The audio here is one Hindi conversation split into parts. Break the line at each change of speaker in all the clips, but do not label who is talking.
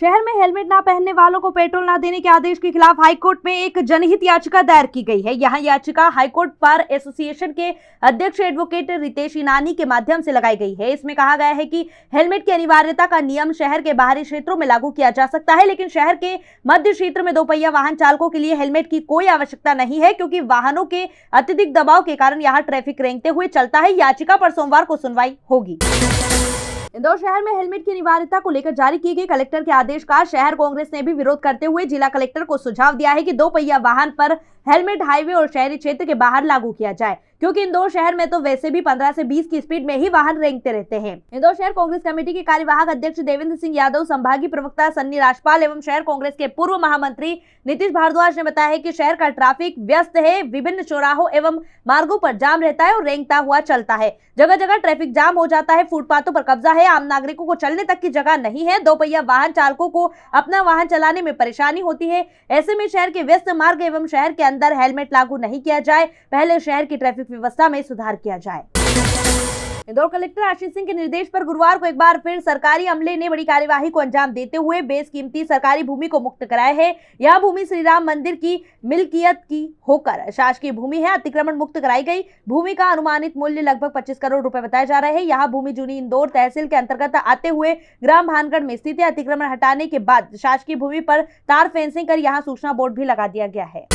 शहर में हेलमेट ना पहनने वालों को पेट्रोल ना देने के आदेश के खिलाफ हाईकोर्ट में एक जनहित याचिका दायर की गई है। यहां याचिका हाईकोर्ट बार एसोसिएशन के अध्यक्ष एडवोकेट रितेश इनानी के माध्यम से लगाई गई है। इसमें कहा गया है कि हेलमेट की अनिवार्यता का नियम शहर के बाहरी क्षेत्रों में लागू किया जा सकता है, लेकिन शहर के मध्य क्षेत्र में दोपहिया वाहन चालकों के लिए हेलमेट की कोई आवश्यकता नहीं है, क्योंकि वाहनों के अत्यधिक दबाव के कारण यहाँ ट्रैफिक रेंगते हुए चलता है। याचिका पर सोमवार को सुनवाई होगी। इंदौर शहर में हेलमेट की अनिवार्यता को लेकर जारी किए गए कलेक्टर के आदेश का शहर कांग्रेस ने भी विरोध करते हुए जिला कलेक्टर को सुझाव दिया है कि दोपहिया वाहन पर हेलमेट हाईवे और शहरी क्षेत्र के बाहर लागू किया जाए, क्योंकि इंदौर शहर में तो वैसे भी 15 से 20 की स्पीड में ही वाहन रेंगते रहते हैं। इंदौर शहर कांग्रेस कमेटी के कार्यवाहक अध्यक्ष देवेंद्र सिंह यादव, संभागीय प्रवक्ता सन्नी राजपाल एवं शहर कांग्रेस के पूर्व महामंत्री नीतीश भारद्वाज ने बताया है कि शहर का ट्रैफिक व्यस्त है, विभिन्न चौराहों एवं मार्गों पर जाम रहता है और रेंगता हुआ चलता है। जगह जगह ट्रैफिक जाम हो जाता है, फुटपाथों पर कब्जा है, आम नागरिकों को चलने तक की जगह नहीं है, दोपहिया वाहन चालकों को अपना वाहन चलाने में परेशानी होती है। ऐसे में शहर के व्यस्त मार्ग एवं शहर के अंदर हेलमेट लागू नहीं किया जाए, पहले शहर की ट्रैफिक व्यवस्था में सुधार किया जाए। इंदौर कलेक्टर आशीष सिंह के निर्देश पर गुरुवार को एक बार फिर सरकारी अमले ने बड़ी कार्यवाही को अंजाम देते हुए बेशकीमती सरकारी भूमि को मुक्त कराया है। यह भूमि श्री राम मंदिर की मिल्कियत की होकर शासकीय भूमि है। अतिक्रमण मुक्त कराई गई भूमि का अनुमानित मूल्य लगभग 25 करोड़ रुपए बताया जा रहा है। यह भूमि जूनी इंदौर तहसील के अंतर्गत आते हुए ग्राम भानगढ़ में स्थित है। अतिक्रमण हटाने के बाद शासकीय भूमि पर तार फेंसिंग कर यहाँ सूचना बोर्ड भी लगा दिया गया है।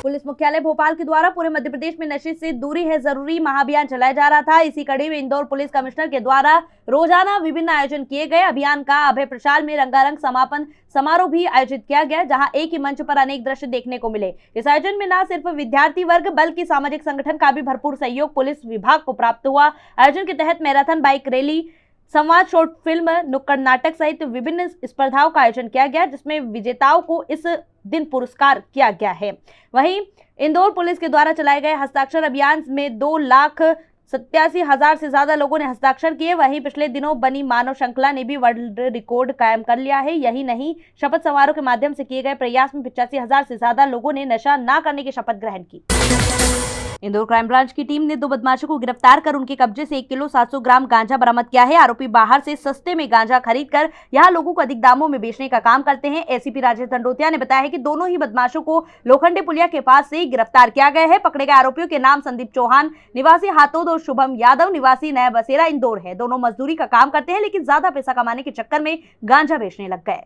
पुलिस मुख्यालय भोपाल के द्वारा पूरे मध्य प्रदेश में नशे से दूरी है जरूरी महाअभियान चलाया जा रहा था। इसी कड़ी में इंदौर पुलिस कमिश्नर के द्वारा रोजाना विभिन्न आयोजन किए गए। अभियान का अभय प्रशाल में रंगारंग समापन समारोह भी आयोजित किया गया, जहां एक ही मंच पर अनेक दृश्य देखने को मिले। इस आयोजन में न सिर्फ विद्यार्थी वर्ग बल्कि सामाजिक संगठन का भी भरपूर सहयोग पुलिस विभाग को प्राप्त हुआ। आयोजन के तहत मैराथन, बाइक रैली, संवाद, शॉर्ट फिल्म, नुक्कड़ नाटक सहित विभिन्न स्पर्धाओं का आयोजन किया गया, जिसमें विजेताओं को इस दिन पुरस्कार किया गया है। वहीं इंदौर पुलिस के द्वारा चलाए गए हस्ताक्षर अभियान में 2,87,000 से ज्यादा लोगों ने हस्ताक्षर किए। वहीं पिछले दिनों बनी मानव श्रृंखला ने भी वर्ल्ड रिकॉर्ड कायम कर लिया है। यही नहीं, शपथ समारोह के माध्यम से किए गए प्रयास में 85,000 से ज्यादा लोगों ने नशा न करने की शपथ ग्रहण की। इंदौर क्राइम ब्रांच की टीम ने 2 बदमाशों को गिरफ्तार कर उनके कब्जे से 1 किलो 700 ग्राम गांजा बरामद किया है। आरोपी बाहर से सस्ते में गांजा खरीदकर यहां लोगों को अधिक दामों में बेचने का काम करते हैं। एसीपी राजेश दंडोतिया ने बताया है कि दोनों ही बदमाशों को लोखंडे पुलिया के पास से गिरफ्तार किया गया है। पकड़े गए आरोपियों के नाम संदीप चौहान निवासी हाथोद और शुभम यादव निवासी नया बसेरा इंदौर है। दोनों मजदूरी का काम करते हैं, लेकिन ज्यादा पैसा कमाने के चक्कर में गांजा बेचने लग गए।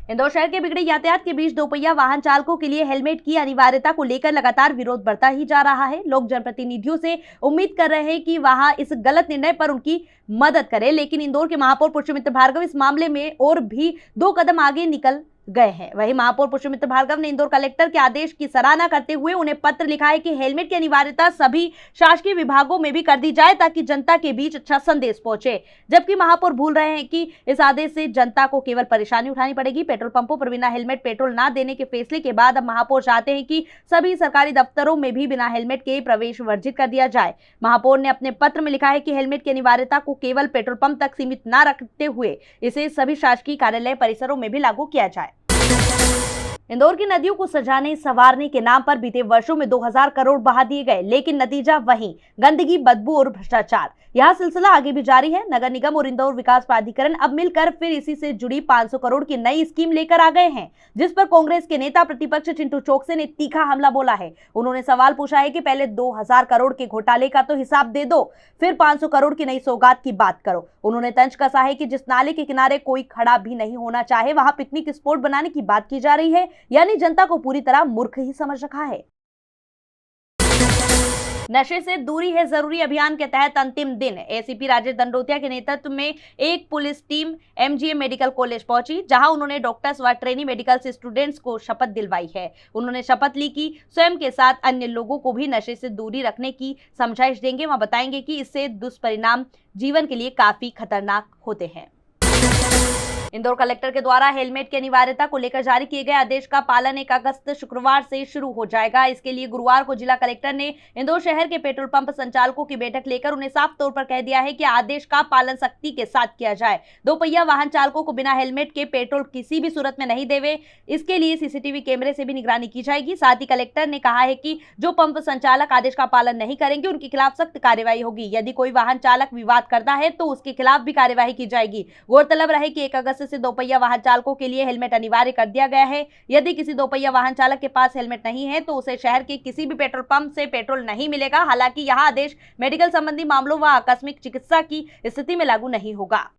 इंदौर शहर के बिगड़े यातायात के बीच दोपहिया वाहन चालकों के लिए हेलमेट की अनिवार्यता को लेकर लगातार विरोध बढ़ता ही जा रहा है। लोग जनप्रतिनिधियों से उम्मीद कर रहे हैं कि वहां इस गलत निर्णय पर उनकी मदद करें, लेकिन इंदौर के महापौर पुष्यमित्र भार्गव इस मामले में और भी 2 कदम आगे निकल गए हैं। वहीं महापौर पुष्यमित्र भार्गव ने इंदौर कलेक्टर के आदेश की सराहना करते हुए उन्हें पत्र लिखा है कि हेलमेट की अनिवार्यता सभी शासकीय विभागों में भी कर दी जाए, ताकि जनता के बीच अच्छा संदेश पहुंचे। जबकि महापौर भूल रहे हैं कि इस आदेश से जनता को केवल परेशानी उठानी पड़ेगी। पेट्रोल पंपों पर बिना हेलमेट पेट्रोल न देने के फैसले के बाद अब महापौर चाहते हैं कि सभी सरकारी दफ्तरों में भी बिना हेलमेट के प्रवेश वर्जित कर दिया जाए। महापौर ने अपने पत्र में लिखा है कि हेलमेट की अनिवार्यता को केवल पेट्रोल पंप तक सीमित न रखते हुए इसे सभी शासकीय कार्यालय परिसरों में भी लागू किया जाए। इंदौर की नदियों को सजाने संवारने के नाम पर बीते वर्षों में 2000 करोड़ बहा दिए गए, लेकिन नतीजा वही गंदगी, बदबू और भ्रष्टाचार। यह सिलसिला आगे भी जारी है। नगर निगम और इंदौर विकास प्राधिकरण अब मिलकर फिर इसी से जुड़ी 500 करोड़ की नई स्कीम लेकर आ गए हैं, जिस पर कांग्रेस के नेता प्रतिपक्ष चिंटू चोकसे ने तीखा हमला बोला है। उन्होंने सवाल पूछा है कि पहले 2000 करोड़ के घोटाले का तो हिसाब दे दो, फिर 500 करोड़ की नई सौगात की बात करो। उन्होंने तंज कसा है कि जिस नाले के किनारे कोई खड़ा भी नहीं होना चाहे, वहां पिकनिक स्पॉट बनाने की बात की जा रही है, यानी जनता को पूरी तरह मूर्ख ही समझ रखा है। नशे से दूरी है जरूरी अभियान के तहत अंतिम दिन एसीपी राजेश दंडोतिया के नेतृत्व में एक police team MGM medical college पहुंची, जहां उन्होंने डॉक्टर्स व ट्रेनी मेडिकल स्टूडेंट्स को शपथ दिलवाई है। उन्होंने शपथ ली कि स्वयं के साथ अन्य लोगों को भी नशे से दूरी रखने की समझाइश देंगे। वह बताएंगे कि इससे दुष्परिणाम जीवन के लिए काफी खतरनाक होते हैं। इंदौर कलेक्टर के द्वारा हेलमेट की अनिवार्यता को लेकर जारी किए गए आदेश का पालन 1 अगस्त शुक्रवार से शुरू हो जाएगा। इसके लिए गुरुवार को जिला कलेक्टर ने इंदौर शहर के पेट्रोल पंप संचालकों की बैठक लेकर उन्हें साफ तौर पर कह दिया है कि आदेश का पालन सख्ती के साथ किया जाए। दोपहिया वाहन चालकों को बिना हेलमेट के पेट्रोल किसी भी सूरत में नहीं देवे, इसके लिए सीसीटीवी कैमरे से भी निगरानी की जाएगी। साथ ही कलेक्टर ने कहा है कि जो पंप संचालक आदेश का पालन नहीं करेंगे उनके खिलाफ सख्त कार्रवाई होगी। यदि कोई वाहन चालक विवाद करता है तो उसके खिलाफ भी कार्यवाही की जाएगी। गौरतलब रहे कि 1 अगस्त अगस्त से दोपहिया वाहन चालकों के लिए हेलमेट अनिवार्य कर दिया गया है। यदि किसी दोपहिया वाहन चालक के पास हेलमेट नहीं है तो उसे शहर के किसी भी पेट्रोल पंप से पेट्रोल नहीं मिलेगा। हालांकि यह आदेश मेडिकल संबंधी मामलों व आकस्मिक चिकित्सा की स्थिति में लागू नहीं होगा।